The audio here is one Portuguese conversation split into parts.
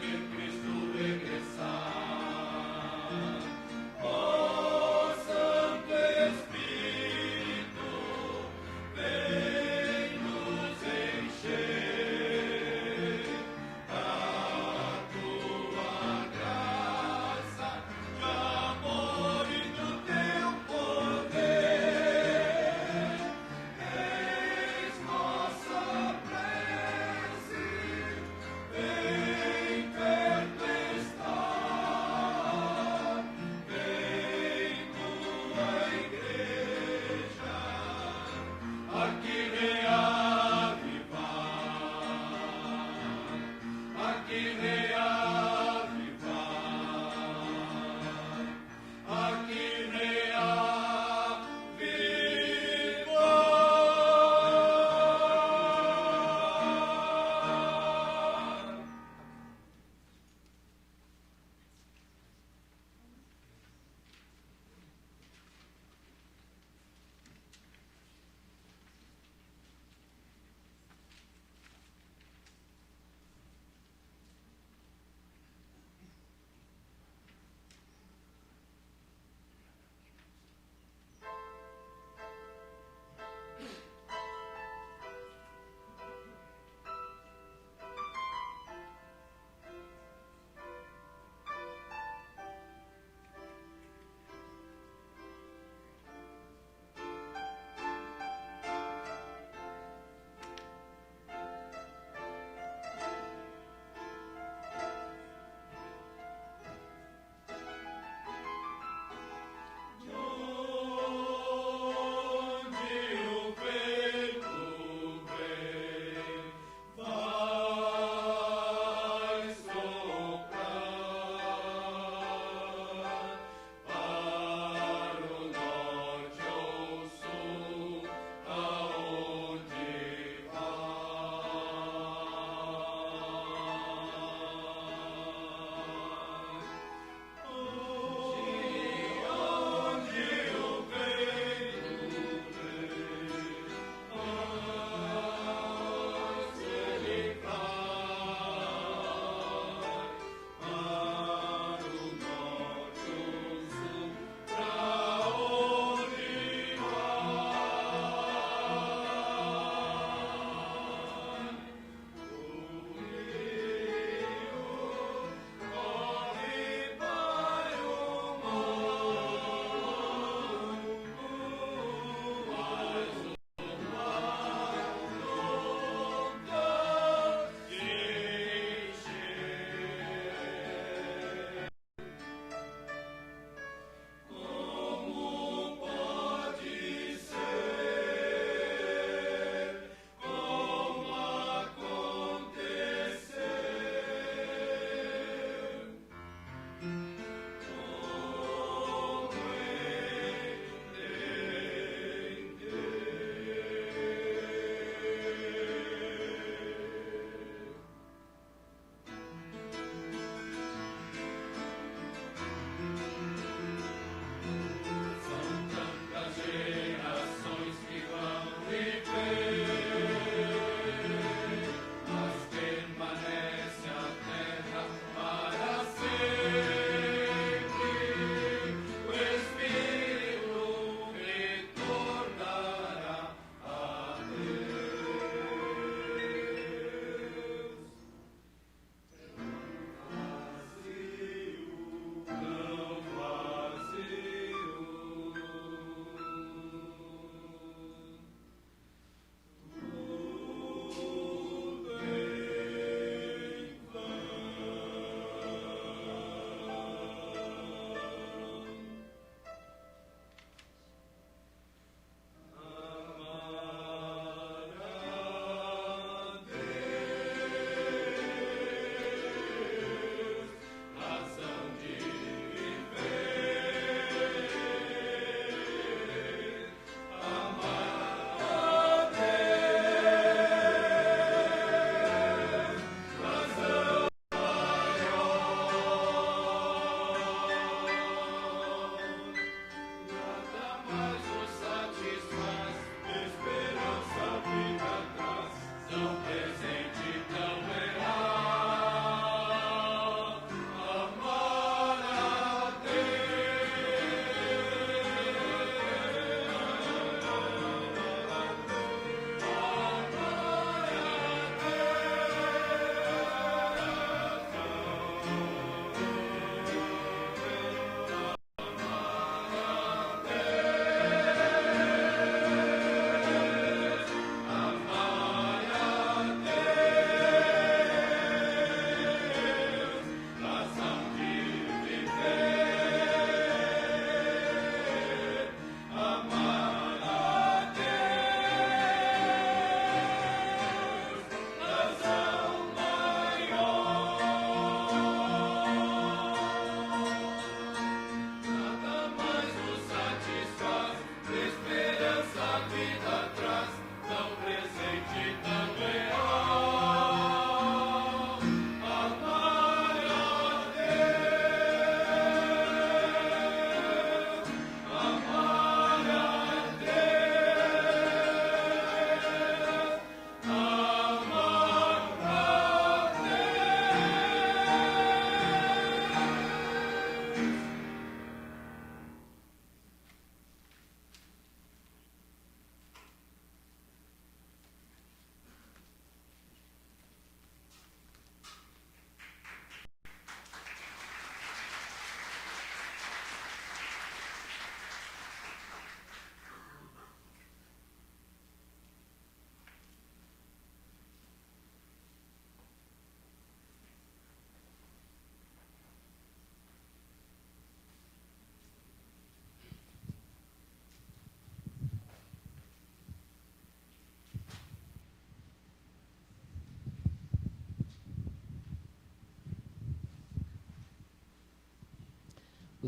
Vem,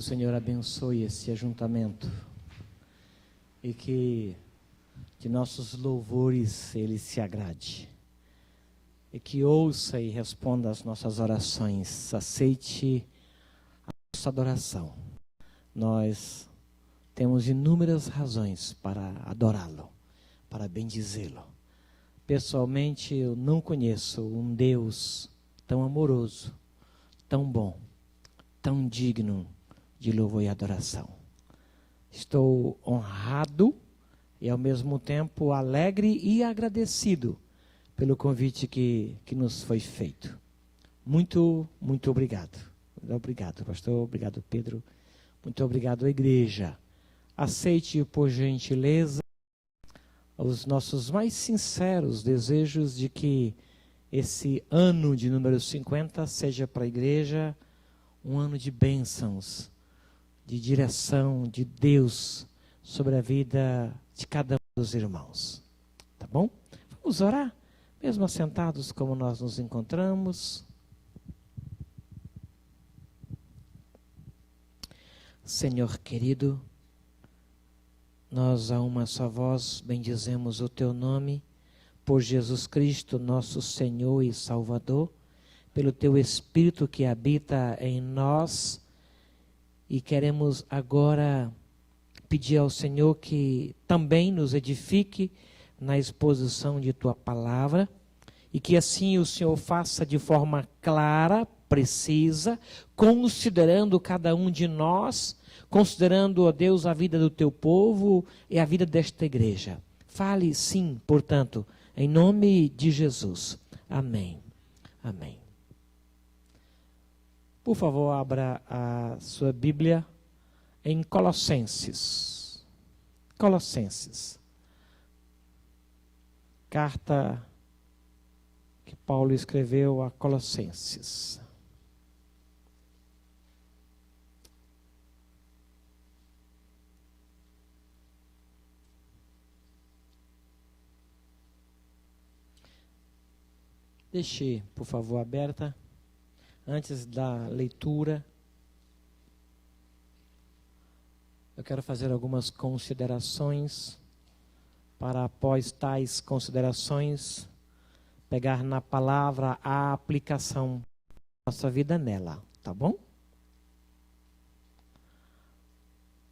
o Senhor abençoe esse ajuntamento e que de nossos louvores Ele se agrade e que ouça e responda às nossas orações, aceite a nossa adoração. Nós temos inúmeras razões para adorá-lo, para bendizê-lo. Pessoalmente, eu não conheço um Deus tão amoroso, tão bom, tão digno de louvor e adoração. Estou honrado e, ao mesmo tempo, alegre e agradecido pelo convite que nos foi feito. Muito obrigado. Obrigado, pastor. Obrigado, Pedro. Muito obrigado, igreja. Aceite, por gentileza, os nossos mais sinceros desejos de que esse ano de número 50 seja para a igreja um ano de bênçãos, de direção de Deus sobre a vida de cada um dos irmãos. Tá bom? Vamos orar, mesmo assentados como nós nos encontramos. Senhor querido, nós a uma só voz bendizemos o teu nome, por Jesus Cristo, nosso Senhor e Salvador, pelo teu Espírito que habita em nós, e queremos agora pedir ao Senhor que também nos edifique na exposição de tua palavra, e que assim o Senhor faça de forma clara, precisa, considerando cada um de nós, considerando, ó Deus, a vida do teu povo e a vida desta igreja. Fale sim, portanto, em nome de Jesus. Amém. Amém. Por favor, abra a sua Bíblia em Colossenses. Colossenses. Carta que Paulo escreveu a Colossenses. Deixe, por favor, aberta. Antes da leitura, eu quero fazer algumas considerações, para após tais considerações, pegar na palavra a aplicação da nossa vida nela, tá bom?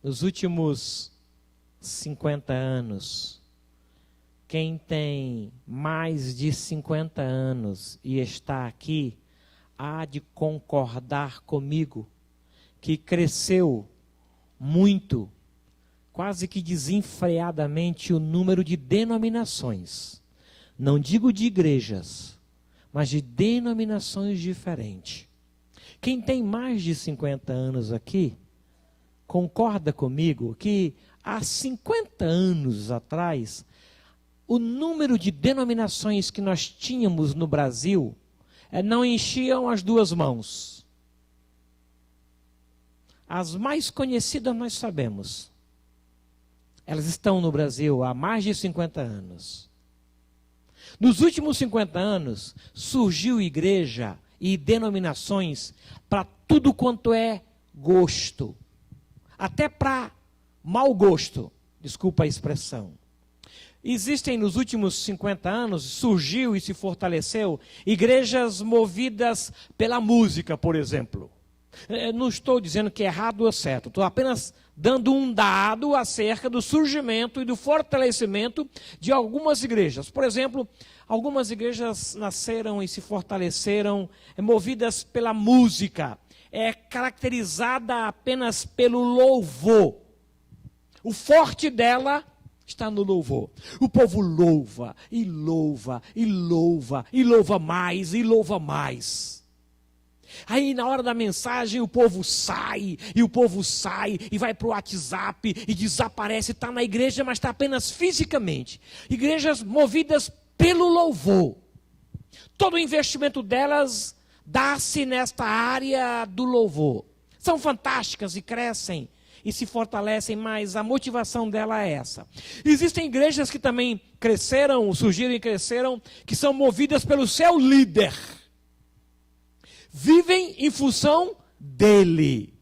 Nos últimos 50 anos, quem tem mais de 50 anos e está aqui, há de concordar comigo que cresceu muito, quase que desenfreadamente, o número de denominações. Não digo de igrejas, mas de denominações diferentes. Quem tem mais de 50 anos aqui, concorda comigo que há 50 anos atrás, o número de denominações que nós tínhamos no Brasil não enchiam as duas mãos. As mais conhecidas nós sabemos. Elas estão no Brasil há mais de 50 anos. Nos últimos 50 anos, surgiu igreja e denominações para tudo quanto é gosto. Até para mau gosto, desculpa a expressão. Existem nos últimos 50 anos, surgiu e se fortaleceu, igrejas movidas pela música, por exemplo. Não estou dizendo que é errado ou certo, estou apenas dando um dado acerca do surgimento e do fortalecimento de algumas igrejas. Por exemplo, algumas igrejas nasceram e se fortaleceram movidas pela música, caracterizada apenas pelo louvor. O forte dela está no louvor. O povo louva, e louva, e louva, e louva mais, e louva mais. Aí na hora da mensagem o povo sai, e vai para o WhatsApp, e desaparece, está na igreja, mas está apenas fisicamente. Igrejas movidas pelo louvor. Todo o investimento delas dá-se nesta área do louvor. São fantásticas e crescem e se fortalecem, mas a motivação dela é essa. Existem igrejas que também surgiram e cresceram, que são movidas pelo seu líder. Vivem em função dele.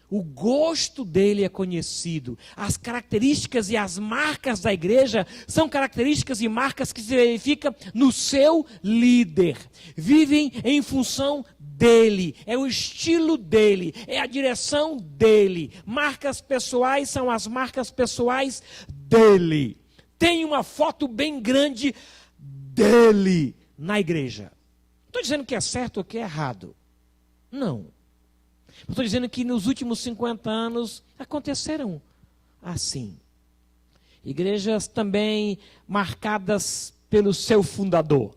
O gosto dele é conhecido. As características e as marcas da igreja são características e marcas que se verificam no seu líder. Vivem em função dele, é o estilo dele, é a direção dele. Marcas pessoais são as marcas pessoais dele. Tem uma foto bem grande dele na igreja. Não estou dizendo que é certo ou que é errado. Não. Estou dizendo que nos últimos 50 anos aconteceram assim. Igrejas também marcadas pelo seu fundador.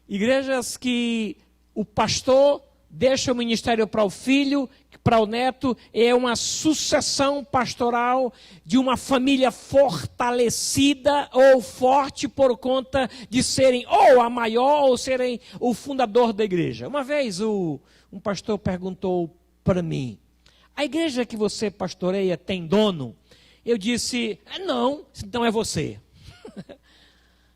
Igrejas que o pastor deixa o ministério para o filho, para o neto, é uma sucessão pastoral de uma família fortalecida ou forte por conta de serem ou a maior ou serem o fundador da igreja. Uma vez um pastor perguntou para mim: a igreja que você pastoreia tem dono? Eu disse: não, então é você.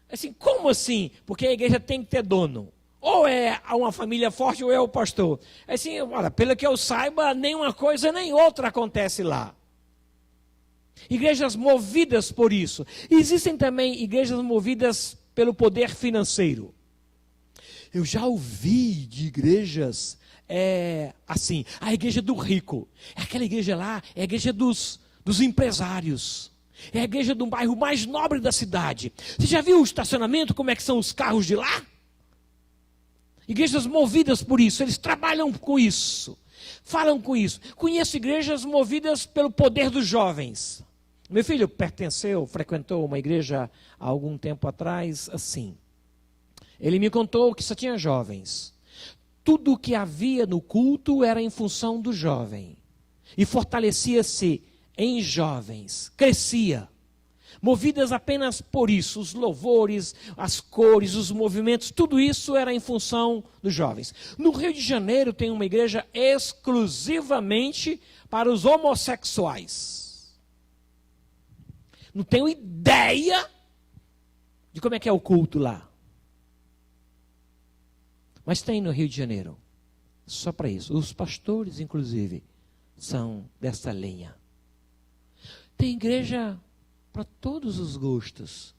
Assim, como assim? Porque a igreja tem que ter dono. Ou é uma família forte ou é o pastor. Assim, olha, pelo que eu saiba, nem uma coisa nem outra acontece lá. Igrejas movidas por isso. Existem também igrejas movidas pelo poder financeiro. Eu já ouvi de igrejas assim, a igreja do rico. Aquela igreja lá é a igreja dos empresários. É a igreja do bairro mais nobre da cidade. Você já viu o estacionamento, como é que são os carros de lá? Igrejas movidas por isso, eles trabalham com isso, falam com isso. Conheço igrejas movidas pelo poder dos jovens. Meu filho frequentou uma igreja há algum tempo atrás, assim. Ele me contou que só tinha jovens. Tudo o que havia no culto era em função do jovem. E fortalecia-se em jovens, crescia. Movidas apenas por isso, os louvores, as cores, os movimentos, tudo isso era em função dos jovens. No Rio de Janeiro tem uma igreja exclusivamente para os homossexuais. Não tenho ideia de como é que é o culto lá. Mas tem no Rio de Janeiro, só para isso. Os pastores, inclusive, são dessa linha. Tem igreja para todos os gostos,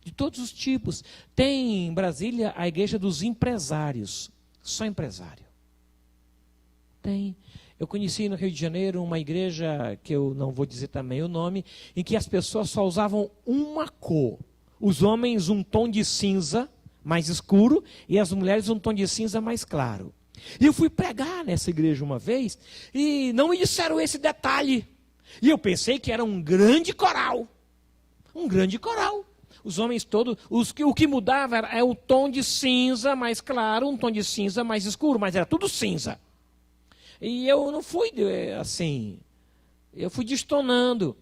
de todos os tipos. Tem em Brasília a igreja dos empresários, só empresário. Tem. Eu conheci no Rio de Janeiro uma igreja, que eu não vou dizer também o nome, em que as pessoas só usavam uma cor. Os homens um tom de cinza mais escuro e as mulheres um tom de cinza mais claro. E eu fui pregar nessa igreja uma vez e não me disseram esse detalhe. E eu pensei que era um grande coral. Um grande coral. Os homens todos, o que mudava era o tom de cinza mais claro, um tom de cinza mais escuro, mas era tudo cinza. E eu não fui assim, eu fui destonando.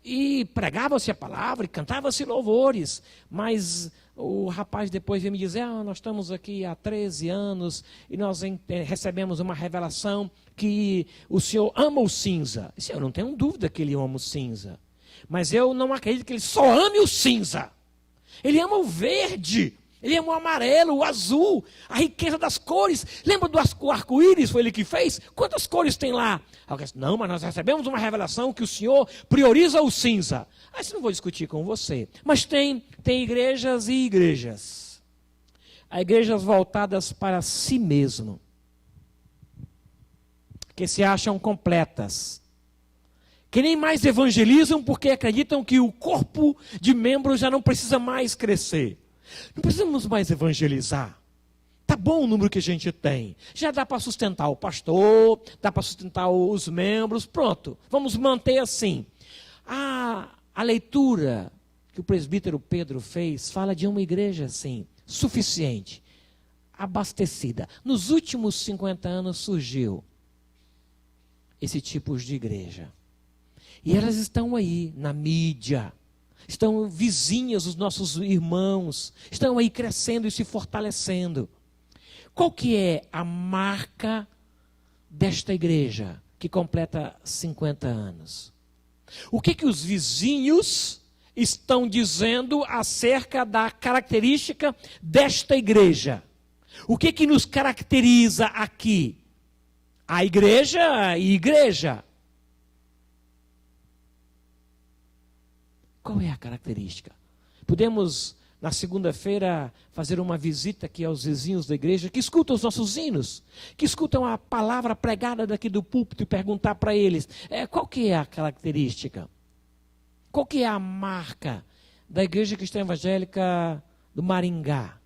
E pregava-se a palavra e cantava-se louvores, mas o rapaz depois veio me dizer: nós estamos aqui há 13 anos e nós recebemos uma revelação que o senhor ama o cinza. Eu não tenho dúvida que ele ama o cinza. Mas eu não acredito que ele só ame o cinza. Ele ama o verde, ele ama o amarelo, o azul, a riqueza das cores. Lembra do arco-íris, foi ele que fez? Quantas cores tem lá? Não, mas nós recebemos uma revelação que o Senhor prioriza o cinza. Isso não vou discutir com você. Mas tem igrejas e igrejas. Há igrejas voltadas para si mesmo, que se acham completas, que nem mais evangelizam porque acreditam que o corpo de membros já não precisa mais crescer. Não precisamos mais evangelizar. Está bom o número que a gente tem. Já dá para sustentar o pastor, dá para sustentar os membros, pronto. Vamos manter assim. A leitura que o presbítero Pedro fez fala de uma igreja assim, suficiente, abastecida. Nos últimos 50 anos surgiu esse tipo de igreja. E elas estão aí na mídia, estão vizinhas dos nossos irmãos, estão aí crescendo e se fortalecendo. Qual que é a marca desta igreja que completa 50 anos? O que os vizinhos estão dizendo acerca da característica desta igreja? O que nos caracteriza aqui? Há igreja e igreja. Qual é a característica? Podemos, na segunda-feira, fazer uma visita aqui aos vizinhos da igreja que escutam os nossos hinos, que escutam a palavra pregada daqui do púlpito e perguntar para eles, qual que é a característica? Qual que é a marca da Igreja Cristã Evangélica do Maringá?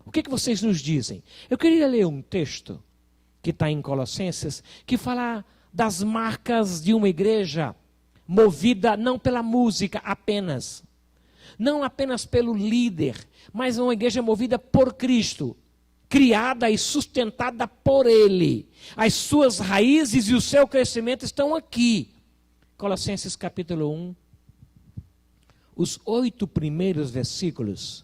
O que vocês nos dizem? Eu queria ler um texto que está em Colossenses, que fala das marcas de uma igreja movida não pela música apenas, não apenas pelo líder, mas uma igreja movida por Cristo, criada e sustentada por Ele. As suas raízes e o seu crescimento estão aqui. Colossenses capítulo 1, os 8 primeiros versículos,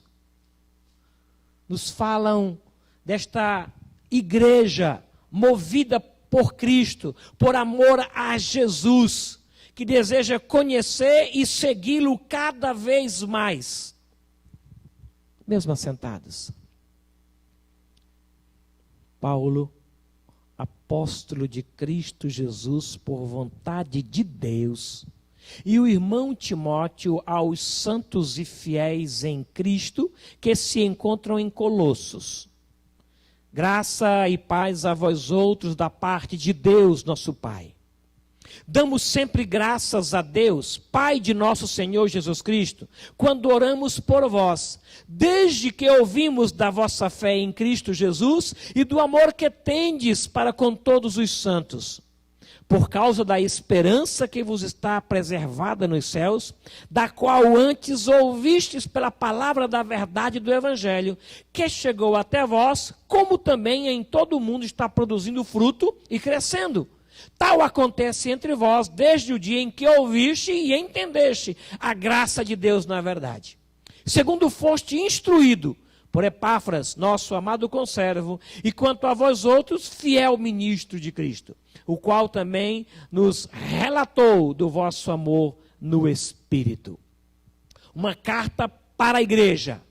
nos falam desta igreja movida por Cristo, por amor a Jesus, que deseja conhecer e segui-lo cada vez mais. Mesmo assentados. Paulo, apóstolo de Cristo Jesus por vontade de Deus, e o irmão Timóteo aos santos e fiéis em Cristo que se encontram em Colossos. Graça e paz a vós outros da parte de Deus, nosso Pai. Damos sempre graças a Deus, Pai de nosso Senhor Jesus Cristo, quando oramos por vós, desde que ouvimos da vossa fé em Cristo Jesus e do amor que tendes para com todos os santos, por causa da esperança que vos está preservada nos céus, da qual antes ouvistes pela palavra da verdade do Evangelho, que chegou até vós, como também em todo o mundo está produzindo fruto e crescendo. Tal acontece entre vós desde o dia em que ouviste e entendeste a graça de Deus na verdade. Segundo foste instruído por Epáfras, nosso amado conservo, e quanto a vós outros, fiel ministro de Cristo, o qual também nos relatou do vosso amor no Espírito. Uma carta para a igreja,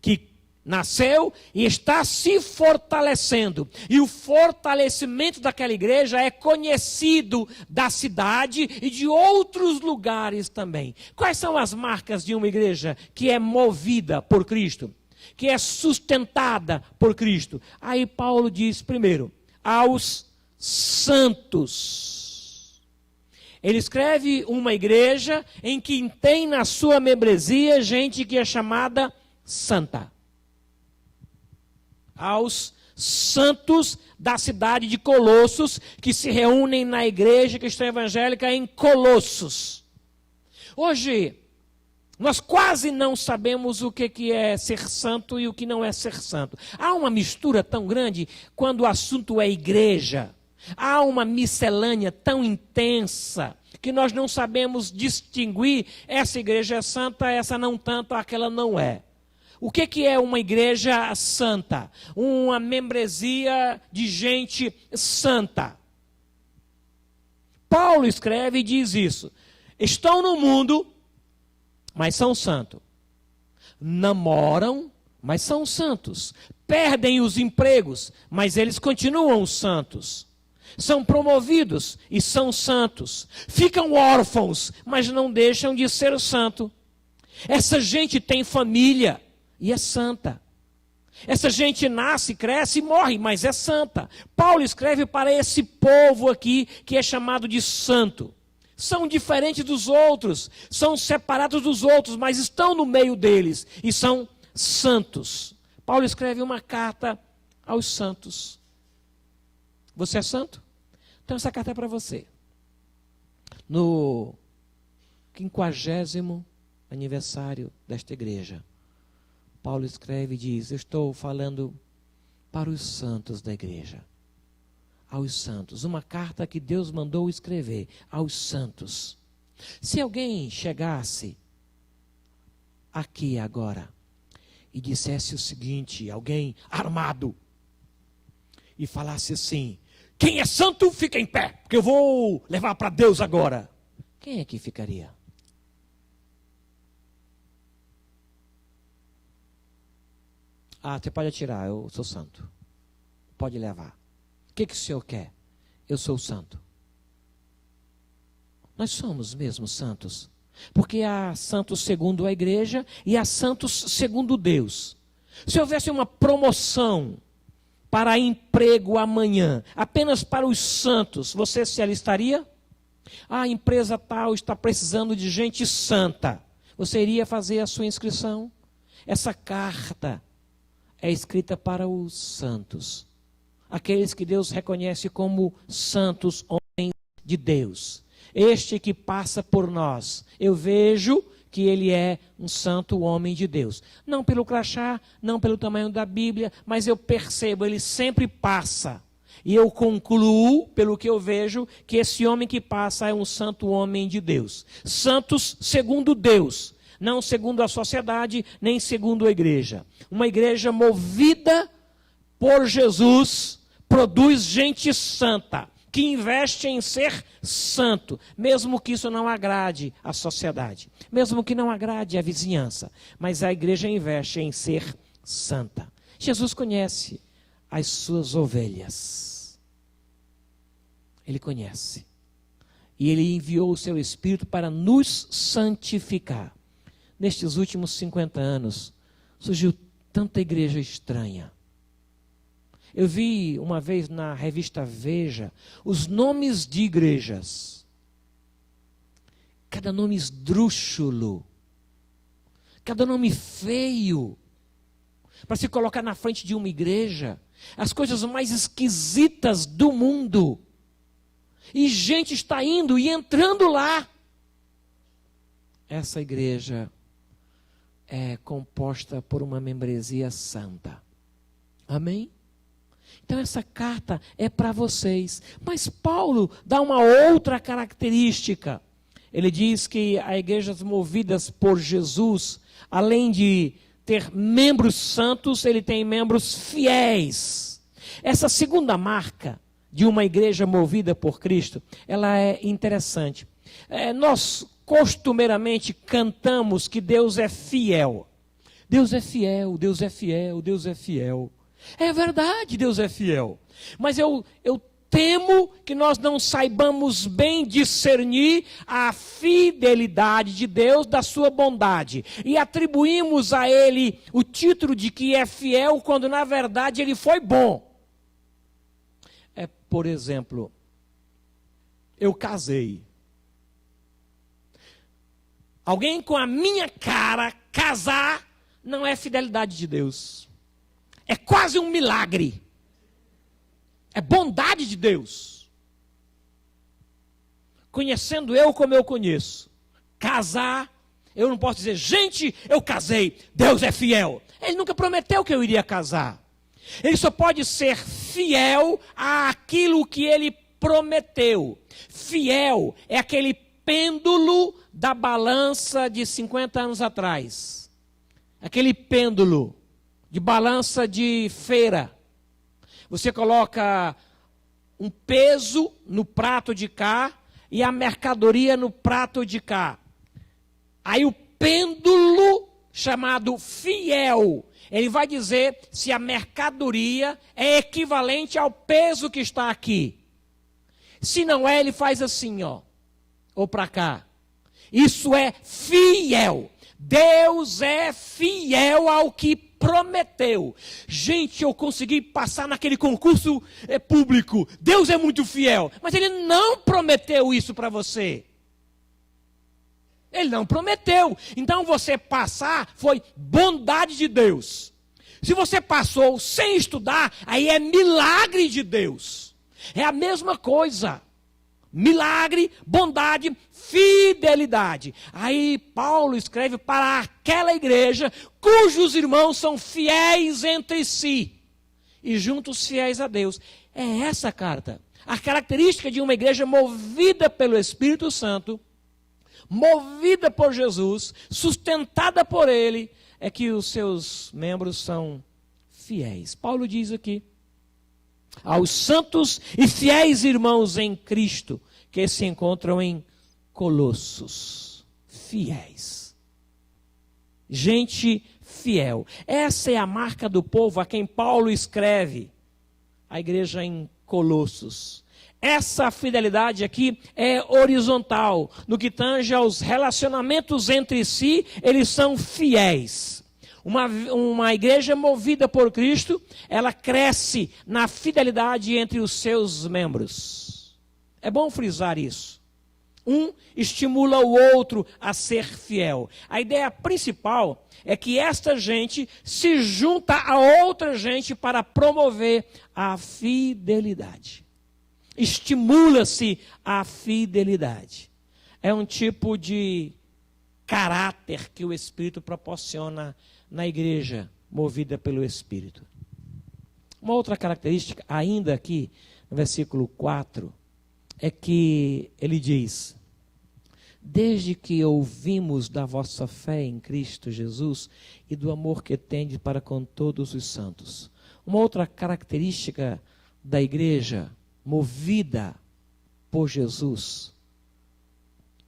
que nasceu e está se fortalecendo. E o fortalecimento daquela igreja é conhecido da cidade e de outros lugares também. Quais são as marcas de uma igreja que é movida por Cristo? Que é sustentada por Cristo? Aí Paulo diz primeiro, aos santos. Ele escreve uma igreja em que tem na sua membresia gente que é chamada santa. Aos santos da cidade de Colossos, que se reúnem na igreja cristã evangélica em Colossos. Hoje, nós quase não sabemos o que é ser santo e o que não é ser santo. Há uma mistura tão grande quando o assunto é igreja. Há uma miscelânea tão intensa que nós não sabemos distinguir essa igreja é santa, essa não tanto, aquela não é. O que é uma igreja santa? Uma membresia de gente santa. Paulo escreve e diz isso. Estão no mundo, mas são santos. Namoram, mas são santos. Perdem os empregos, mas eles continuam santos. São promovidos e são santos. Ficam órfãos, mas não deixam de ser santo. Essa gente tem família e é santa. Essa gente nasce, cresce e morre, mas é santa. Paulo escreve para esse povo aqui que é chamado de santo. São diferentes dos outros, são separados dos outros, mas estão no meio deles e são santos. Paulo escreve uma carta aos santos. Você é santo? Então essa carta é para você. No 50º aniversário desta igreja, Paulo escreve e diz, eu estou falando para os santos da igreja. Aos santos, uma carta que Deus mandou escrever aos santos. Se alguém chegasse aqui agora e dissesse o seguinte, alguém armado, e falasse assim, quem é santo fica em pé, porque eu vou levar para Deus agora. Quem é que ficaria? Ah, você pode atirar, eu sou santo. Pode levar. O que o senhor quer? eu sou santo. Nós somos mesmo santos. Porque há santos segundo a igreja e há santos segundo Deus. Se houvesse uma promoção para emprego amanhã, apenas para os santos, você se alistaria? A empresa tal está precisando de gente santa. Você iria fazer a sua inscrição? Essa carta é escrita para os santos. Aqueles que Deus reconhece como santos homens de Deus. Este que passa por nós, eu vejo que ele é um santo homem de Deus. Não pelo crachá, não pelo tamanho da Bíblia, mas eu percebo, ele sempre passa. E eu concluo, pelo que eu vejo, que esse homem que passa é um santo homem de Deus. Santos segundo Deus, não segundo a sociedade, nem segundo a igreja. Uma igreja movida por Jesus produz gente santa, que investe em ser santo, mesmo que isso não agrade a sociedade, mesmo que não agrade a vizinhança, mas a igreja investe em ser santa. Jesus conhece as suas ovelhas. Ele conhece. E ele enviou o seu Espírito para nos santificar. Nestes últimos 50 anos, surgiu tanta igreja estranha. Eu vi uma vez na revista Veja os nomes de igrejas. Cada nome esdrúxulo. Cada nome feio. Para se colocar na frente de uma igreja. As coisas mais esquisitas do mundo. E gente está indo e entrando lá. Essa igreja é composta por uma membresia santa. Amém? Então essa carta é para vocês. Mas Paulo dá uma outra característica. Ele diz que as igrejas movidas por Jesus, além de ter membros santos, ele tem membros fiéis. Essa segunda marca de uma igreja movida por Cristo, ela é interessante. Nós costumeiramente cantamos que Deus é fiel. Deus é fiel, Deus é fiel, Deus é fiel. É verdade, Deus é fiel. Mas eu temo que nós não saibamos bem discernir a fidelidade de Deus da sua bondade. E atribuímos a Ele o título de que é fiel, quando na verdade Ele foi bom. Por exemplo, eu casei. Alguém com a minha cara casar não é fidelidade de Deus. É quase um milagre. É bondade de Deus. Conhecendo eu como eu conheço. Casar, eu não posso dizer, gente, eu casei, Deus é fiel. Ele nunca prometeu que eu iria casar. Ele só pode ser fiel àquilo que ele prometeu. Fiel é aquele pêndulo da balança de 50 anos atrás. Aquele pêndulo de balança de feira. Você coloca um peso no prato de cá e a mercadoria no prato de cá. Aí o pêndulo, chamado fiel, ele vai dizer se a mercadoria é equivalente ao peso que está aqui. Se não é, ele faz assim, ó, ou para cá. Isso é fiel. Deus é fiel ao que prometeu. Gente, eu consegui passar naquele concurso público. Deus é muito fiel. Mas ele não prometeu isso para você. Ele não prometeu. Então você passar foi bondade de Deus. Se você passou sem estudar, aí é milagre de Deus. É a mesma coisa. Milagre, bondade, fidelidade. Aí Paulo escreve para aquela igreja cujos irmãos são fiéis entre si e juntos fiéis a Deus. É essa a carta. A característica de uma igreja movida pelo Espírito Santo, movida por Jesus, sustentada por Ele, é que os seus membros são fiéis. Paulo diz aqui: aos santos e fiéis irmãos em Cristo, que se encontram em Colossos. Fiéis. Gente fiel. Essa é a marca do povo a quem Paulo escreve. A igreja em Colossos. Essa fidelidade aqui é horizontal. No que tange aos relacionamentos entre si, eles são fiéis. Uma igreja movida por Cristo, ela cresce na fidelidade entre os seus membros. É bom frisar isso. Um estimula o outro a ser fiel. A ideia principal é que esta gente se junta a outra gente para promover a fidelidade. Estimula-se a fidelidade. É um tipo de caráter que o Espírito proporciona na igreja movida pelo Espírito. Uma outra característica, ainda aqui no versículo 4, é que ele diz: desde que ouvimos da vossa fé em Cristo Jesus e do amor que tendes para com todos os santos. Uma outra característica da igreja movida por Jesus,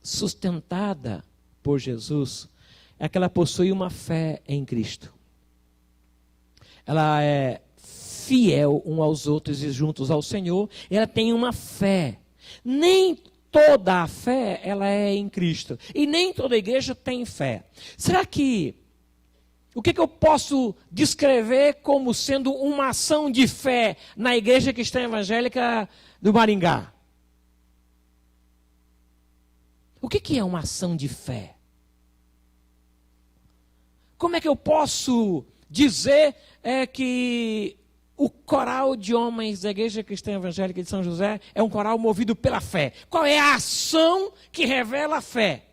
sustentada por Jesus, é que ela possui uma fé em Cristo. Ela é fiel uns aos outros e juntos ao Senhor. Ela tem uma fé. Nem toda a fé ela é em Cristo. E nem toda igreja tem fé. Será que o que eu posso descrever como sendo uma ação de fé na igreja cristã evangélica do Maringá? O que é uma ação de fé? Como é que eu posso dizer que o coral de homens da Igreja Cristã Evangélica de São José é um coral movido pela fé? Qual é a ação que revela a fé?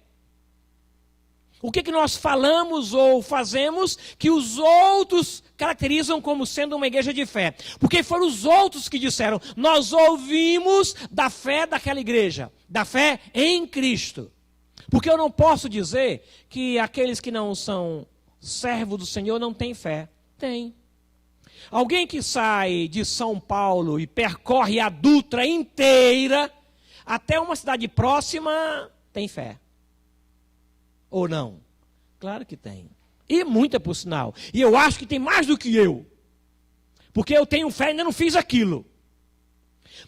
O que nós falamos ou fazemos que os outros caracterizam como sendo uma igreja de fé? Porque foram os outros que disseram: nós ouvimos da fé daquela igreja, da fé em Cristo. Porque eu não posso dizer que aqueles que não são servos do Senhor não têm fé. Tem. Alguém que sai de São Paulo e percorre a Dutra inteira até uma cidade próxima, tem fé. Ou não? Claro que tem. E muita, por sinal. E eu acho que tem mais do que eu. Porque eu tenho fé e ainda não fiz aquilo.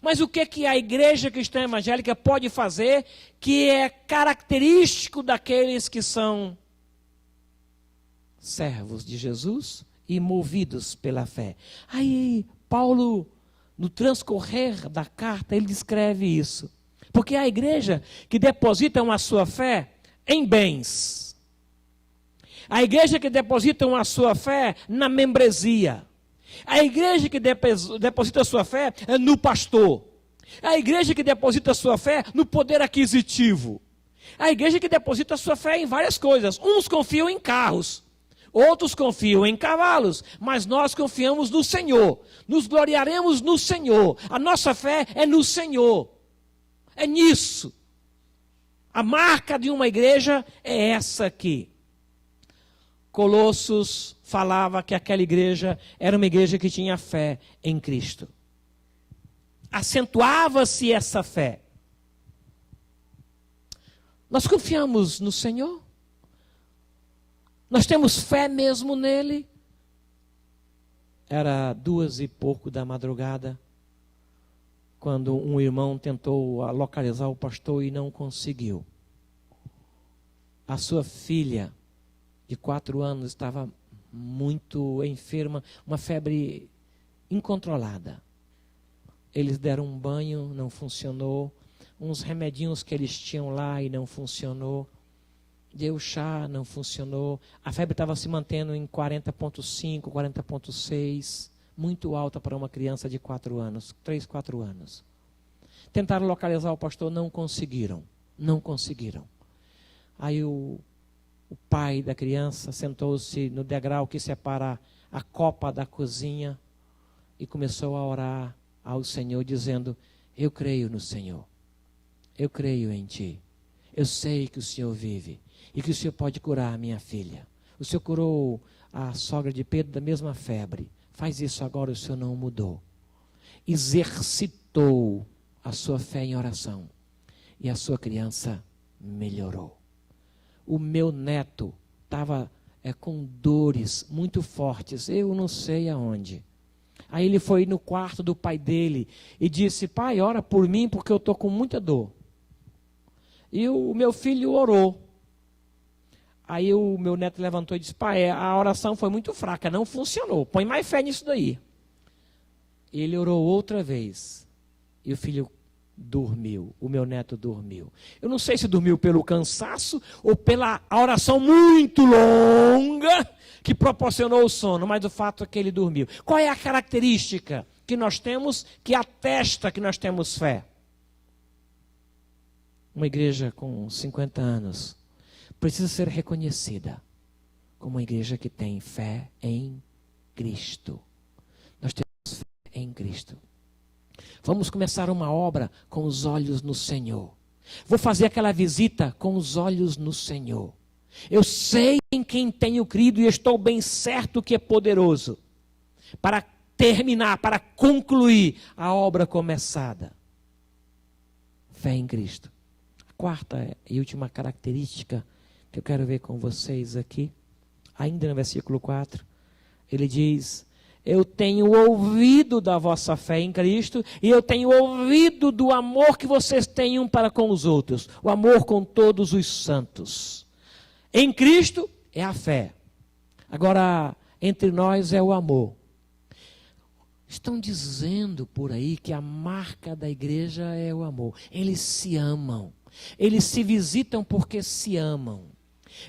Mas o que a igreja cristã evangélica pode fazer que é característico daqueles que são servos de Jesus e movidos pela fé? Aí Paulo, no transcorrer da carta, ele descreve isso. Porque a igreja que depositam a sua fé em bens. A igreja que depositam a sua fé na membresia. A igreja que deposita a sua fé no pastor. A igreja que deposita a sua fé no poder aquisitivo. A igreja que deposita a sua fé em várias coisas. Uns confiam em carros, outros confiam em cavalos, mas nós confiamos no Senhor. Nos gloriaremos no Senhor. A nossa fé é no Senhor. É nisso. A marca de uma igreja é essa aqui. Colossos falava que aquela igreja era uma igreja que tinha fé em Cristo. Acentuava-se essa fé. Nós confiamos no Senhor? Nós temos fé mesmo nele? Era 2:pouco da madrugada, quando um irmão tentou localizar o pastor e não conseguiu. A sua filha, de 4 anos, estava muito enferma, uma febre incontrolada. Eles deram um banho, não funcionou. Uns remedinhos que eles tinham lá e não funcionou. Deu chá, não funcionou. A febre estava se mantendo em 40,5, 40,6. Muito alta para uma criança de 4 anos, 3, 4 anos. Tentaram localizar o pastor, não conseguiram. Não conseguiram. Aí o pai da criança sentou-se no degrau que separa a copa da cozinha e começou a orar ao Senhor, dizendo: eu creio no Senhor. Eu creio em Ti. Eu sei que o Senhor vive e que o Senhor pode curar a minha filha. O Senhor curou a sogra de Pedro da mesma febre. Faz isso agora, o Senhor não mudou. Exercitou a sua fé em oração e a sua criança melhorou. O meu neto estava com dores muito fortes, eu não sei aonde. Aí ele foi no quarto do pai dele e disse: pai, ora por mim porque eu estou com muita dor. E o meu filho orou. Aí o meu neto levantou e disse: pai, a oração foi muito fraca, não funcionou, põe mais fé nisso daí. Ele orou outra vez e o filho dormiu, o meu neto dormiu. Eu não sei se dormiu pelo cansaço ou pela oração muito longa que proporcionou o sono, mas o fato é que ele dormiu. Qual é a característica que nós temos que atesta que nós temos fé? Uma igreja com 50 anos precisa ser reconhecida como uma igreja que tem fé em Cristo. Nós temos fé em Cristo. Vamos começar uma obra com os olhos no Senhor. Vou fazer aquela visita com os olhos no Senhor. Eu sei em quem tenho crido e estou bem certo que é poderoso para terminar, para concluir a obra começada. Fé em Cristo. A quarta e última característica que eu quero ver com vocês aqui, ainda no versículo 4, ele diz: eu tenho ouvido da vossa fé em Cristo e eu tenho ouvido do amor que vocês têm um para com os outros, o amor com todos os santos. Em Cristo é a fé. Agora, entre nós é o amor. Estão dizendo por aí que a marca da igreja é o amor. Eles se amam. Eles se visitam porque se amam.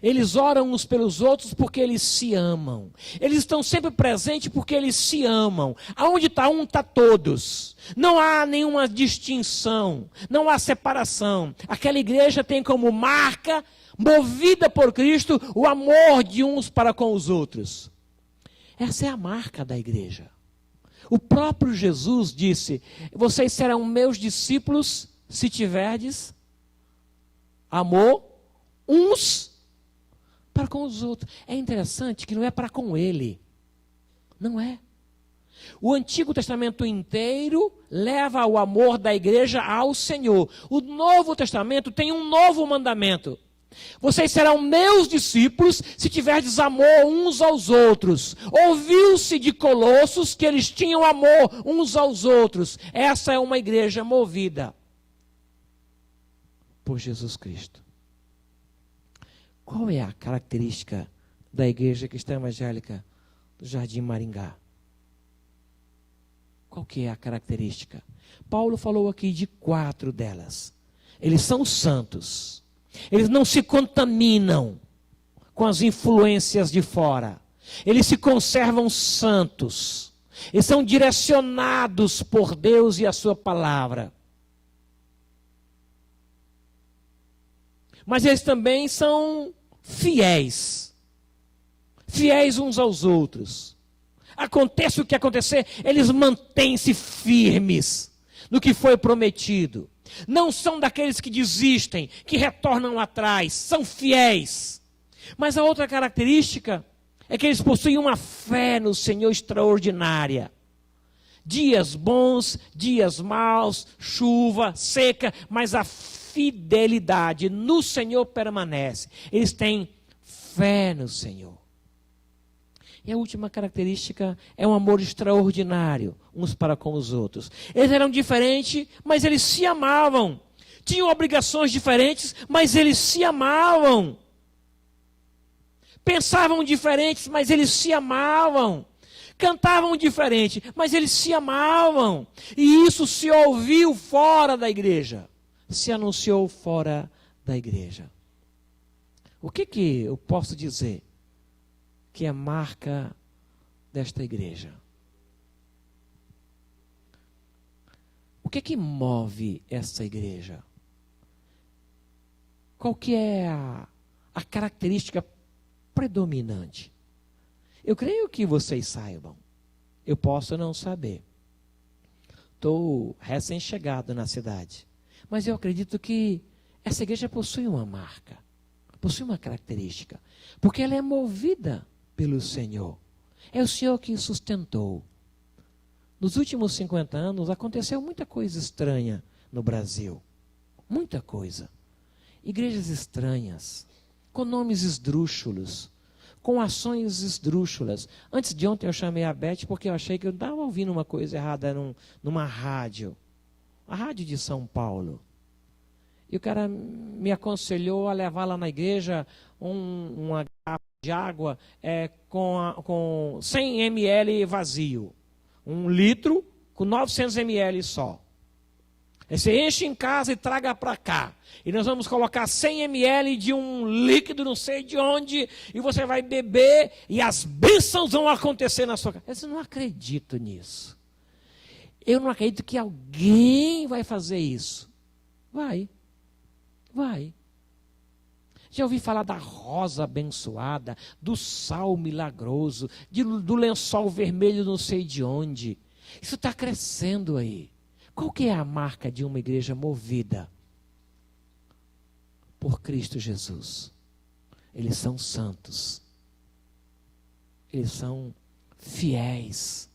Eles oram uns pelos outros porque eles se amam. Eles estão sempre presentes porque eles se amam. Aonde está um, está todos. Não há nenhuma distinção. Não há separação. Aquela igreja tem como marca, movida por Cristo, o amor de uns para com os outros. Essa é a marca da igreja. O próprio Jesus disse: vocês serão meus discípulos se tiverdes amor uns para com os outros. É interessante que não é para com ele. Não é. O Antigo Testamento inteiro leva o amor da igreja ao Senhor. O Novo Testamento tem um novo mandamento. Vocês serão meus discípulos se tiverdes amor uns aos outros. Ouviu-se de Colossos que eles tinham amor uns aos outros. Essa é uma igreja movida por Jesus Cristo. Qual é a característica da igreja cristã evangélica do Jardim Maringá? Qual que é a característica? Paulo falou aqui de 4 delas. Eles são santos. Eles não se contaminam com as influências de fora. Eles se conservam santos. Eles são direcionados por Deus e a sua palavra. Mas eles também são fiéis. Fiéis uns aos outros. Aconteça o que acontecer, eles mantêm-se firmes no que foi prometido. Não são daqueles que desistem, que retornam atrás. São fiéis. Mas a outra característica é que eles possuem uma fé no Senhor extraordinária. Dias bons, dias maus, chuva, seca, mas a fidelidade no Senhor permanece. Eles têm fé no Senhor. E a última característica é um amor extraordinário, uns para com os outros. Eles eram diferentes, mas eles se amavam. Tinham obrigações diferentes, mas eles se amavam. Pensavam diferentes, mas eles se amavam. Cantavam diferente, mas eles se amavam. E isso se ouviu fora da igreja. Se anunciou fora da igreja. O que eu posso dizer que é marca desta igreja? O que move essa igreja? Qual que é a característica predominante? Eu creio que vocês saibam. Eu posso não saber. Estou recém-chegado na cidade. Mas eu acredito que essa igreja possui uma marca. Possui uma característica. Porque ela é movida pelo Senhor. É o Senhor que sustentou. Nos últimos 50 anos aconteceu muita coisa estranha no Brasil. Muita coisa. Igrejas estranhas, com nomes esdrúxulos, com ações esdrúxulas. Antes de ontem eu chamei a Beth porque eu achei que eu estava ouvindo uma coisa errada numa rádio. A rádio de São Paulo. E o cara me aconselhou a levar lá na igreja uma garrafa de água com 100 ml vazio. 1 litro com 900 ml só. Aí você enche em casa e traga para cá. E nós vamos colocar 100 ml de um líquido, não sei de onde, e você vai beber e as bênçãos vão acontecer na sua casa. Eu não acredito nisso. Eu não acredito que alguém vai fazer isso. Vai. Já ouvi falar da rosa abençoada, do sal milagroso, do lençol vermelho não sei de onde. Isso está crescendo aí. Qual que é a marca de uma igreja movida por Cristo Jesus? Eles são santos. Eles são fiéis.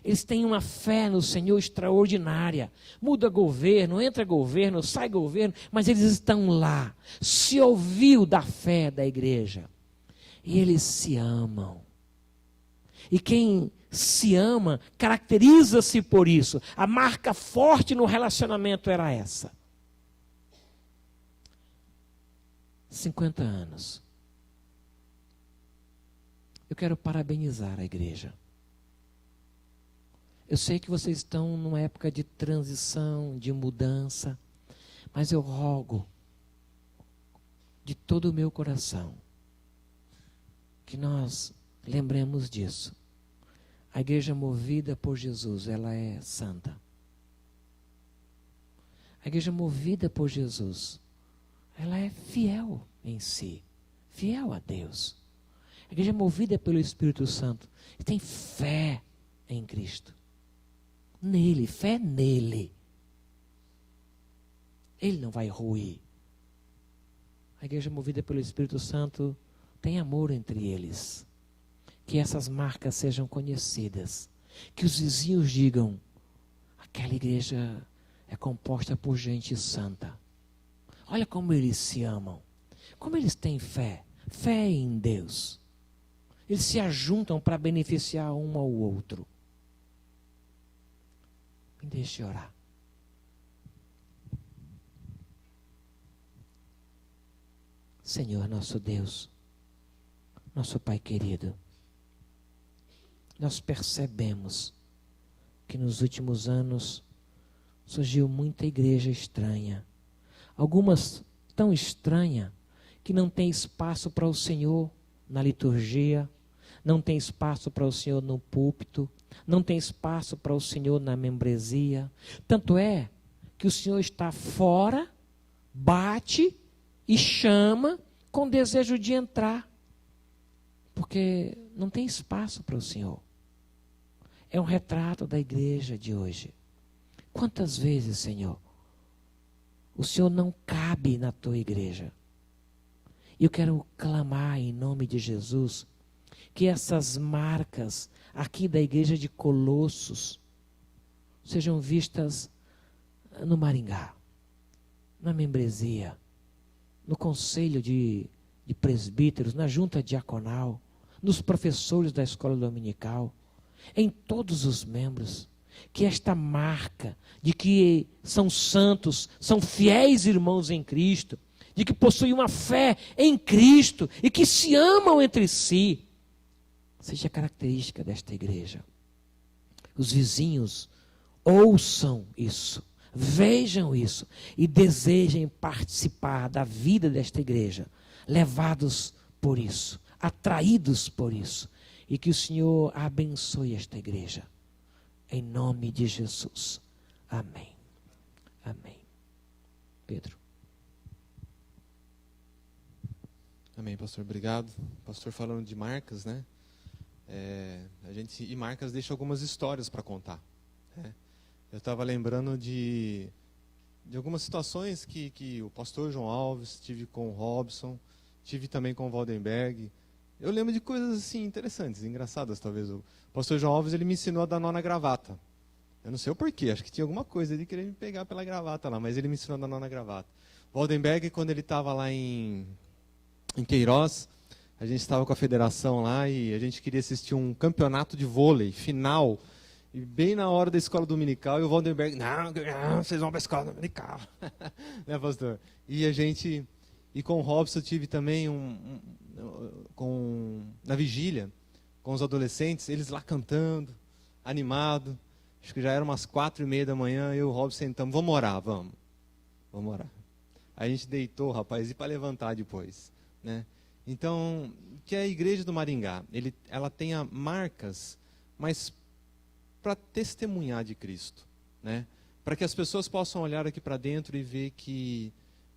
Eles têm uma fé no Senhor extraordinária. Muda governo, entra governo, sai governo, mas eles estão lá. Se ouviu da fé da igreja. E eles se amam. E quem se ama caracteriza-se por isso. A marca forte no relacionamento era essa. 50 anos. Eu quero parabenizar a igreja. Eu sei que vocês estão numa época de transição, de mudança, mas eu rogo de todo o meu coração que nós lembremos disso. A igreja movida por Jesus, ela é santa. A igreja movida por Jesus, ela é fiel em si, fiel a Deus. A igreja movida pelo Espírito Santo tem fé em Cristo. Nele, fé nele. Ele não vai ruir. A igreja movida pelo Espírito Santo tem amor entre eles. Que essas marcas sejam conhecidas. Que os vizinhos digam: aquela igreja é composta por gente santa. Olha como eles se amam. Como eles têm fé. Fé em Deus. Eles se ajuntam para beneficiar um ao outro. Me deixe orar. Senhor, nosso Deus, nosso Pai querido, nós percebemos que nos últimos anos surgiu muita igreja estranha. Algumas tão estranha que não tem espaço para o Senhor na liturgia, não tem espaço para o Senhor no púlpito, não tem espaço para o Senhor na membresia. Tanto é que o Senhor está fora, bate e chama com desejo de entrar, porque não tem espaço para o Senhor. É um retrato da igreja de hoje. Quantas vezes, Senhor, o Senhor não cabe na tua igreja? E eu quero clamar em nome de Jesus que essas marcas aqui da igreja de Colossos sejam vistas no Maringá, na membresia, no conselho de presbíteros, na junta diaconal, nos professores da escola dominical, em todos os membros, que esta marca de que são santos, são fiéis irmãos em Cristo, de que possuem uma fé em Cristo e que se amam entre si, seja característica desta igreja. Os vizinhos ouçam isso, vejam isso e desejem participar da vida desta igreja, levados por isso, atraídos por isso, e que o Senhor abençoe esta igreja. Em nome de Jesus. Amém. Amém. Pedro. Amém, pastor. Obrigado. Pastor, falando de marcas, né? E marcas deixam algumas histórias para contar, né? Eu estava lembrando de algumas situações que o pastor João Alves, tive com o Robson, tive também com o Waldenberg. Eu lembro de coisas assim interessantes, engraçadas talvez. O pastor João Alves, ele me ensinou a dar nó na gravata. Eu não sei o porquê, acho que tinha alguma coisa de querer me pegar pela gravata lá, mas ele me ensinou a dar nó na gravata. O Waldenberg, quando ele estava lá em Queiroz, A gente estava com a federação lá e a gente queria assistir um campeonato de vôlei final. E bem na hora da escola dominical, e o Waldenberg, não, vocês vão para a escola dominical. Né, pastor? E com o Robson eu tive também na vigília, com os adolescentes, eles lá cantando, animado. Acho que já eram umas 4:30 da manhã, eu e o Robson sentamos, vamos orar, vamos orar. Aí a gente deitou, rapaz, e para levantar depois, né? Então, que a igreja do Maringá, ela tenha marcas, mas para testemunhar de Cristo, né? Para que as pessoas possam olhar aqui para dentro e ver que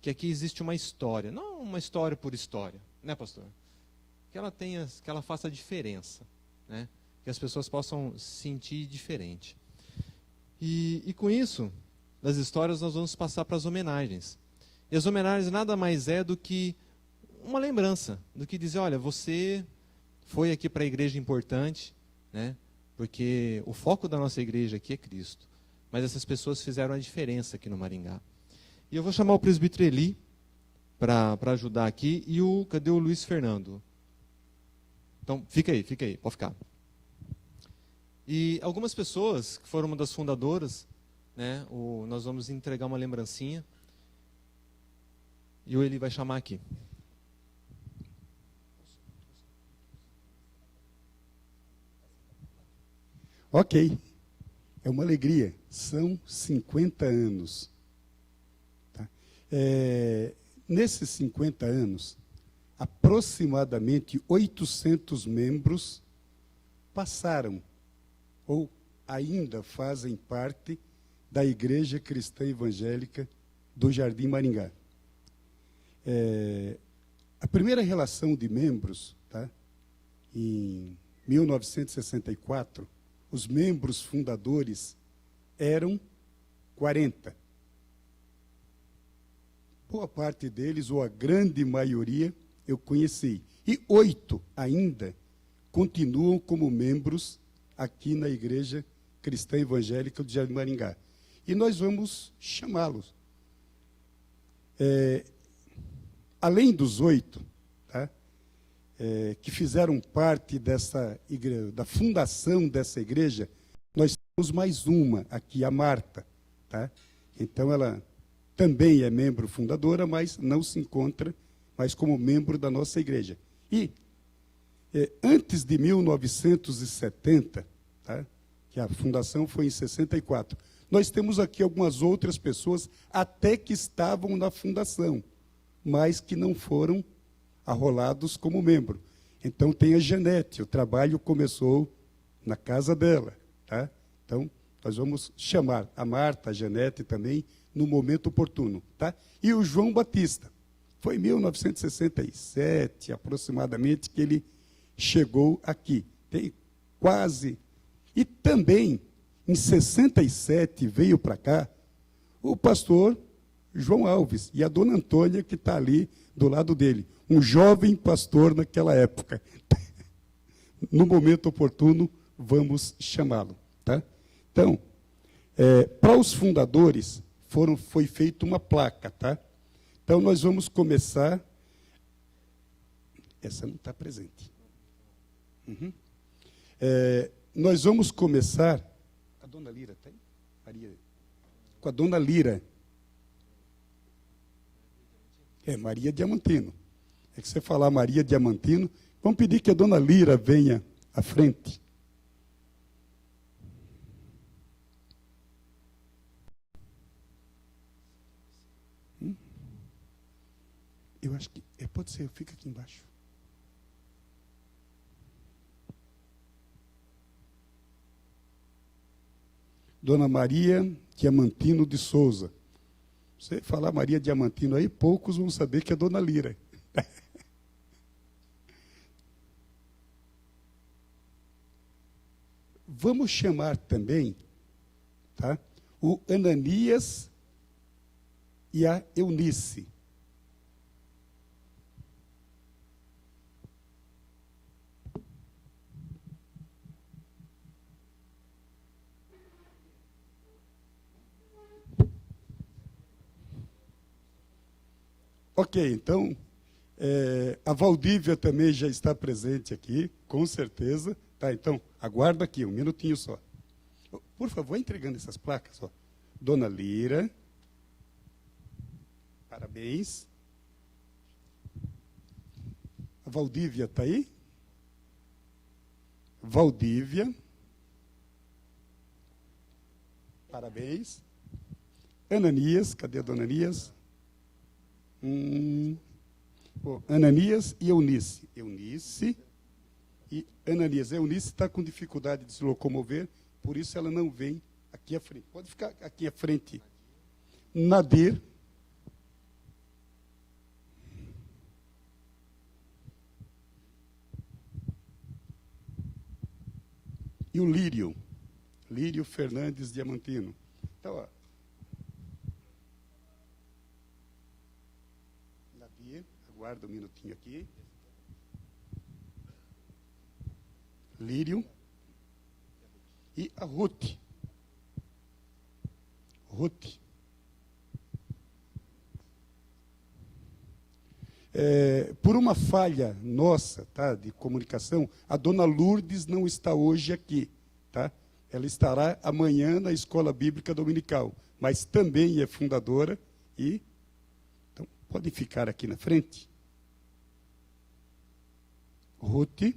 aqui existe uma história, não uma história por história, né, pastor? Que ela faça diferença, né? Que as pessoas possam sentir diferente. E com isso, das histórias, nós vamos passar para as homenagens. E as homenagens nada mais é do que uma lembrança, do que dizer, olha, você foi aqui para a igreja importante, né? Porque o foco da nossa igreja aqui é Cristo. Mas essas pessoas fizeram a diferença aqui no Maringá. E eu vou chamar o presbítero Eli para ajudar aqui. E cadê o Luiz Fernando? Então, fica aí, pode ficar. E algumas pessoas que foram uma das fundadoras, né, nós vamos entregar uma lembrancinha. E o Eli vai chamar aqui. Ok, é uma alegria, são 50 anos. Tá? Nesses 50 anos, aproximadamente 800 membros passaram, ou ainda fazem parte, da Igreja Cristã Evangélica do Jardim Maringá. A primeira relação de membros, tá? Em 1964, os membros fundadores eram 40. Boa parte deles, ou a grande maioria, eu conheci. E 8 ainda continuam como membros aqui na Igreja Cristã Evangélica do Jardim Maringá. E nós vamos chamá-los. Além dos 8, tá? Que fizeram parte dessa igreja, da fundação dessa igreja, nós temos mais uma aqui, a Marta. Tá? Então, ela também é membro fundadora, mas não se encontra mais como membro da nossa igreja. E, antes de 1970, tá? Que a fundação foi em 64, nós temos aqui algumas outras pessoas até que estavam na fundação, mas que não foram arrolados como membro. Então, tem a Janete, o trabalho começou na casa dela. Tá? Então, nós vamos chamar a Marta, a Janete também, no momento oportuno. Tá? E o João Batista. Foi em 1967, aproximadamente, que ele chegou aqui. Tem quase... E também, em 67, veio para cá o pastor João Alves e a dona Antônia, que está ali do lado dele. Um jovem pastor naquela época. No momento oportuno, vamos chamá-lo. Tá? Então, para os fundadores, foi feita uma placa. Tá? Então, nós vamos começar... Essa não está presente. Uhum. Nós vamos começar... A dona Lira tem? Maria. Com a dona Lira. Maria Diamantino. É que você falar Maria Diamantino, vamos pedir que a dona Lira venha à frente. Eu acho que... pode ser, fica aqui embaixo. Dona Maria Diamantino de Souza. Você falar Maria Diamantino aí, poucos vão saber que é Dona Lira. Vamos chamar também, tá, o Ananias e a Eunice. Ok, então, A Valdívia também já está presente aqui, com certeza. Tá, então, aguarda aqui, um minutinho só. Por favor, entregando essas placas. Ó. Dona Lira, parabéns. A Valdívia está aí? Valdívia. Parabéns. Ananias, cadê a dona Ananias? Ananias e Eunice. Eunice e Ananias. Eunice está com dificuldade de se locomover, por isso ela não vem aqui à frente. Pode ficar aqui à frente. Nadir. E o Lírio. Lírio Fernandes Diamantino. Então, ó. Nadir, aguarda um minutinho aqui. Lírio. E a Ruth. Ruth. Por uma falha nossa, tá, de comunicação, a dona Lourdes não está hoje aqui. Tá? Ela estará amanhã na Escola Bíblica Dominical, mas também é fundadora e... Então, pode ficar aqui na frente. Ruth.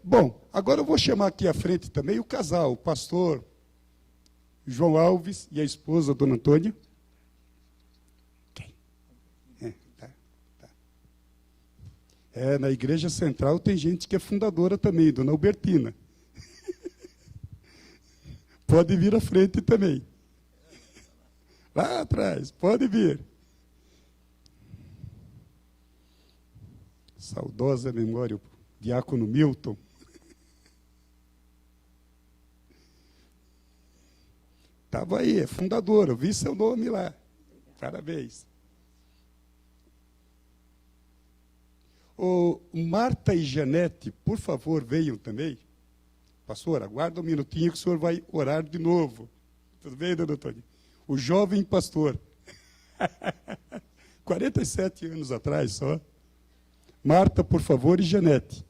Bom, agora eu vou chamar aqui à frente também o casal, o pastor João Alves e a esposa, dona Antônia. Na Igreja Central tem gente que é fundadora também, dona Albertina. Pode vir à frente também. Lá atrás, pode vir. Saudosa memória, o diácono Milton. Estava aí, é fundadora, eu vi seu nome lá. Parabéns. Marta e Janete, por favor, venham também. Pastor, aguarda um minutinho que o senhor vai orar de novo. Tudo bem, dona Antônia? O jovem pastor. 47 anos atrás só. Marta, por favor, e Janete.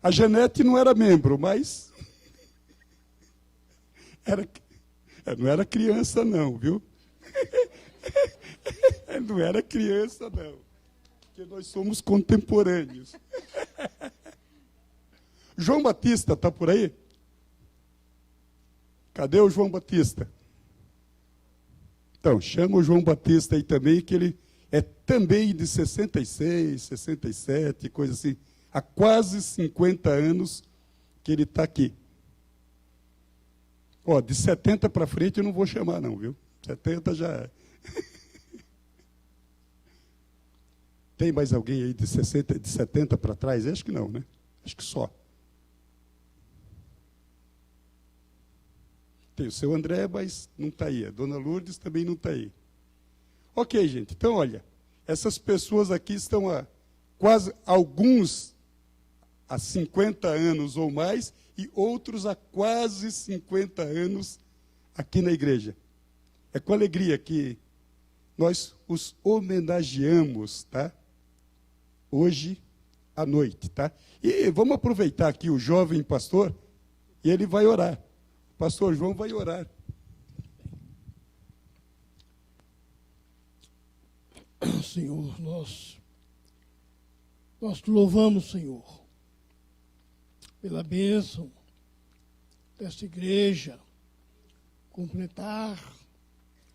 A Janete não era membro, mas... não era criança não, viu? Não era criança não. Porque nós somos contemporâneos. João Batista está por aí? Cadê o João Batista? Então, chama o João Batista aí também, que ele é também de 66, 67, coisa assim. Há quase 50 anos que ele está aqui. Ó, de 70 para frente eu não vou chamar não, viu? 70 já é. Tem mais alguém aí de 70 para trás? Acho que não, né? Acho que só. Tem o seu André, mas não está aí. A dona Lourdes também não está aí. Ok, gente. Então, olha, essas pessoas aqui estão há quase, alguns há 50 anos ou mais, e outros há quase 50 anos aqui na igreja. É com alegria que nós os homenageamos, tá? Hoje à noite, tá? E vamos aproveitar aqui o jovem pastor, e ele vai orar. O pastor João vai orar. Senhor, nós te louvamos, Senhor, pela bênção desta igreja completar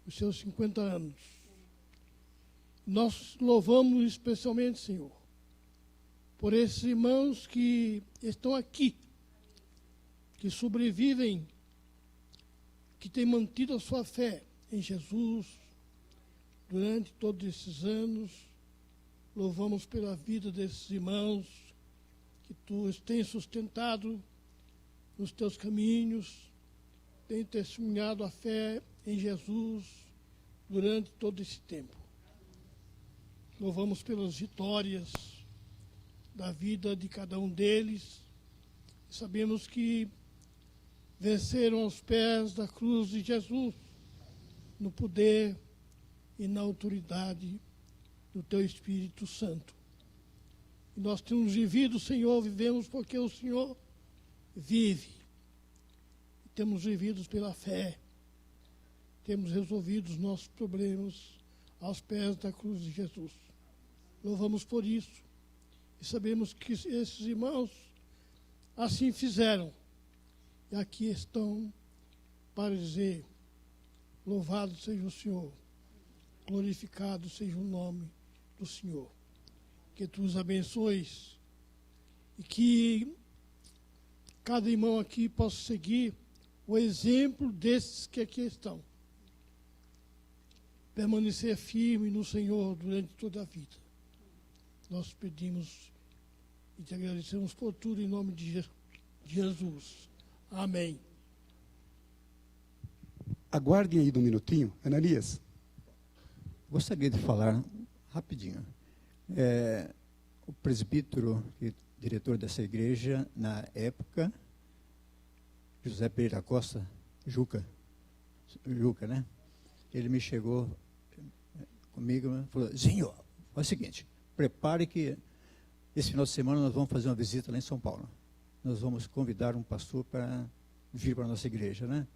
os seus 50 anos. Nós louvamos especialmente, Senhor, por esses irmãos que estão aqui, que sobrevivem, que têm mantido a sua fé em Jesus durante todos esses anos. Louvamos pela vida desses irmãos que tu tens sustentado nos teus caminhos, tens testemunhado a fé em Jesus durante todo esse tempo. Louvamos pelas vitórias da vida de cada um deles. Sabemos que venceram aos pés da cruz de Jesus, no poder e na autoridade do Teu Espírito Santo. E nós temos vivido, Senhor, vivemos porque o Senhor vive. Temos vivido pela fé. Temos resolvido os nossos problemas aos pés da cruz de Jesus. Louvamos por isso. E sabemos que esses irmãos assim fizeram. E aqui estão para dizer: louvado seja o Senhor, glorificado seja o nome do Senhor. Que Tu os abençoes e que cada irmão aqui possa seguir o exemplo desses que aqui estão. Permanecer firme no Senhor durante toda a vida. Nós pedimos e Te agradecemos por tudo em nome de Jesus. Amém. Aguardem aí um minutinho. Ananias. Gostaria de falar rapidinho. O presbítero e diretor dessa igreja, na época, José Pereira Costa, Juca, né? Ele me chegou comigo e falou: Zinho, é o seguinte, prepare que esse final de semana nós vamos fazer uma visita lá em São Paulo. Nós vamos convidar um pastor para vir para a nossa igreja, né?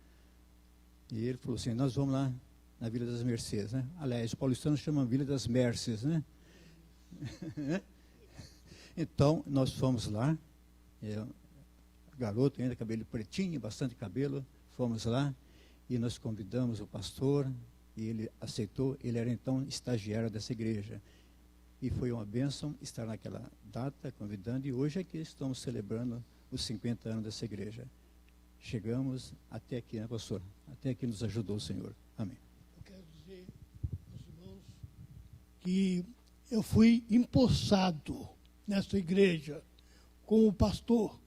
E ele falou assim: nós vamos lá na Vila das Mercês, né? Aliás, os paulistanos chamam Vila das Mercês, né? Então, nós fomos lá, garoto ainda, cabelo pretinho, bastante cabelo, fomos lá e nós convidamos o pastor e ele aceitou. Ele era então estagiário dessa igreja e foi uma bênção estar naquela data convidando, e hoje aqui estamos celebrando os 50 anos dessa igreja. Chegamos até aqui, né, pastor? Até aqui nos ajudou o Senhor. Amém. Eu quero dizer aos irmãos que eu fui empossado nessa igreja como pastor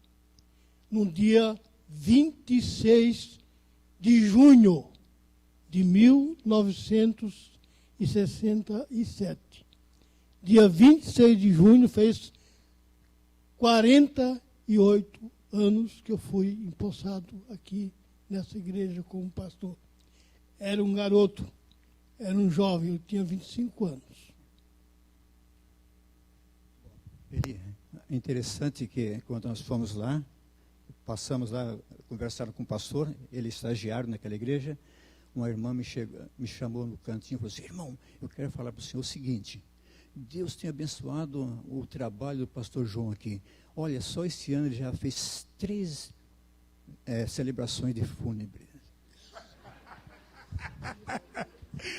no dia 26 de junho de 1967. Dia 26 de junho fez 48 anos que eu fui empossado aqui nessa igreja como pastor. Era um garoto, era um jovem, eu tinha 25 anos. É interessante que quando nós fomos lá, passamos lá, conversaram com o pastor, ele é estagiário naquela igreja, uma irmã me chamou no cantinho e falou assim: irmão, eu quero falar para o senhor o seguinte: Deus tem abençoado o trabalho do pastor João aqui. Olha, só esse ano ele já fez 3 celebrações de fúnebre.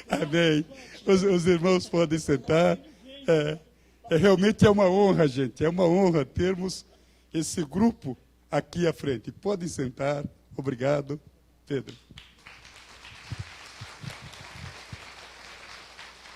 Amém. Os irmãos podem sentar. Realmente é uma honra, gente. É uma honra termos esse grupo aqui à frente. Podem sentar. Obrigado, Pedro.